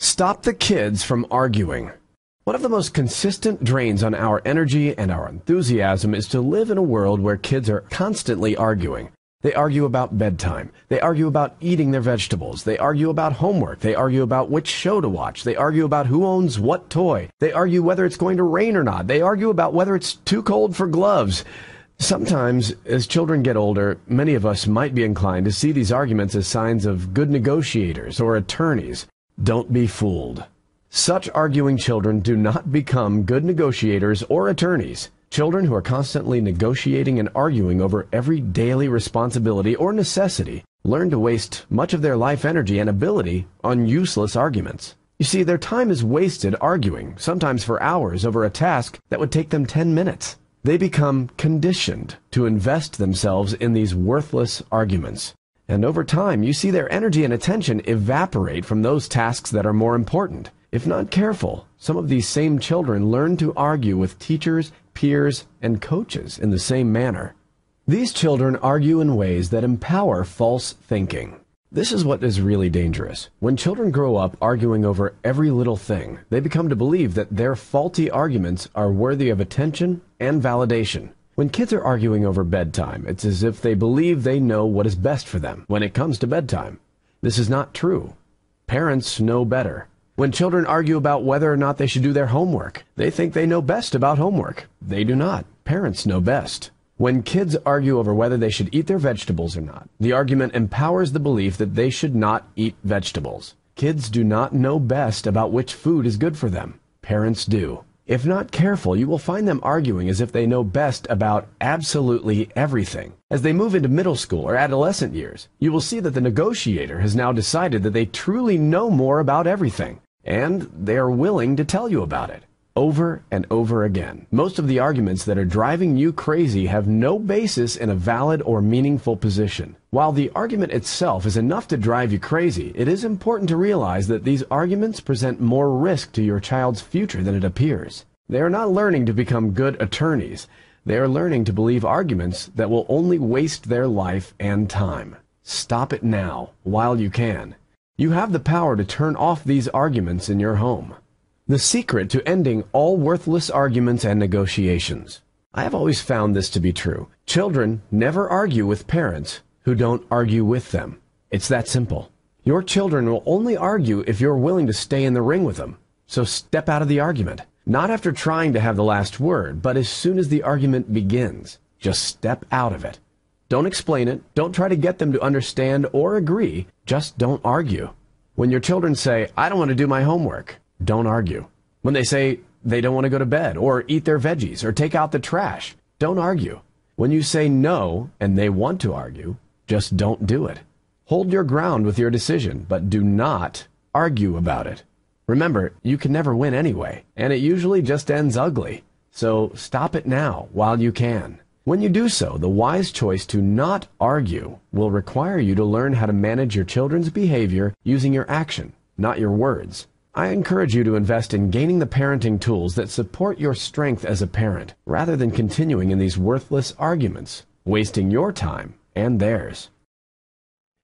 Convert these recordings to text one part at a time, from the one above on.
Stop the kids from arguing. One of the most consistent drains on our energy and our enthusiasm is to live in a world where kids are constantly arguing. They argue about bedtime. They argue about eating their vegetables. They argue about homework. They argue about which show to watch. They argue about who owns what toy. They argue whether it's going to rain or not. They argue about whether it's too cold for gloves. Sometimes, as children get older, many of us might be inclined to see these arguments as signs of good negotiators or attorneys. Don't be fooled. Such arguing children do not become good negotiators or attorneys. Children who are constantly negotiating and arguing over every daily responsibility or necessity learn to waste much of their life energy and ability on useless arguments. You see, their time is wasted arguing, sometimes for hours, over a task that would take them 10 minutes. They become conditioned to invest themselves in these worthless arguments. And over time, you see their energy and attention evaporate from those tasks that are more important. If not careful, some of these same children learn to argue with teachers, peers, and coaches in the same manner. These children argue in ways that empower false thinking. This is what is really dangerous. When children grow up arguing over every little thing, they become to believe that their faulty arguments are worthy of attention and validation. When kids are arguing over bedtime, it's as if they believe they know what is best for them when it comes to bedtime. This is not true. Parents know better. When children argue about whether or not they should do their homework, they think they know best about homework. They do not. Parents know best. When kids argue over whether they should eat their vegetables or not, the argument empowers the belief that they should not eat vegetables. Kids do not know best about which food is good for them. Parents do. If not careful, you will find them arguing as if they know best about absolutely everything. As they move into middle school or adolescent years, you will see that the negotiator has now decided that they truly know more about everything, and they are willing to tell you about it. Over and over again. Most of the arguments that are driving you crazy have no basis in a valid or meaningful position. While the argument itself is enough to drive you crazy, it is important to realize that these arguments present more risk to your child's future than it appears. They are not learning to become good attorneys. They are learning to believe arguments that will only waste their life and time. Stop it now, while you can. You have the power to turn off these arguments in your home. The secret to ending all worthless arguments and negotiations. I have always found this to be true. Children never argue with parents who don't argue with them. It's that simple. Your children will only argue if you're willing to stay in the ring with them. So step out of the argument. Not after trying to have the last word, but as soon as the argument begins. Just step out of it. Don't explain it. Don't try to get them to understand or agree. Just don't argue. When your children say, "I don't want to do my homework," don't argue. When they say they don't want to go to bed or eat their veggies or take out the trash, don't argue. When you say no and they want to argue, just don't do it. Hold your ground with your decision, but do not argue about it. Remember, you can never win anyway, and it usually just ends ugly. So stop it now while you can. When you do so, the wise choice to not argue will require you to learn how to manage your children's behavior using your action, not your words. I encourage you to invest in gaining the parenting tools that support your strength as a parent, rather than continuing in these worthless arguments, wasting your time and theirs.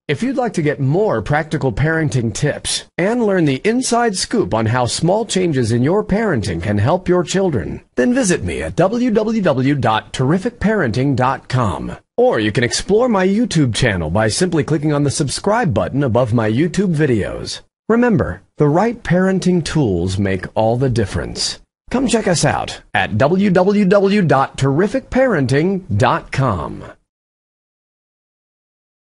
If you'd like to get more practical parenting tips and learn the inside scoop on how small changes in your parenting can help your children, then visit me at www.terrificparenting.com. Or you can explore my YouTube channel by simply clicking on the subscribe button above my YouTube videos. Remember, the right parenting tools make all the difference. Come check us out at www.terrificparenting.com.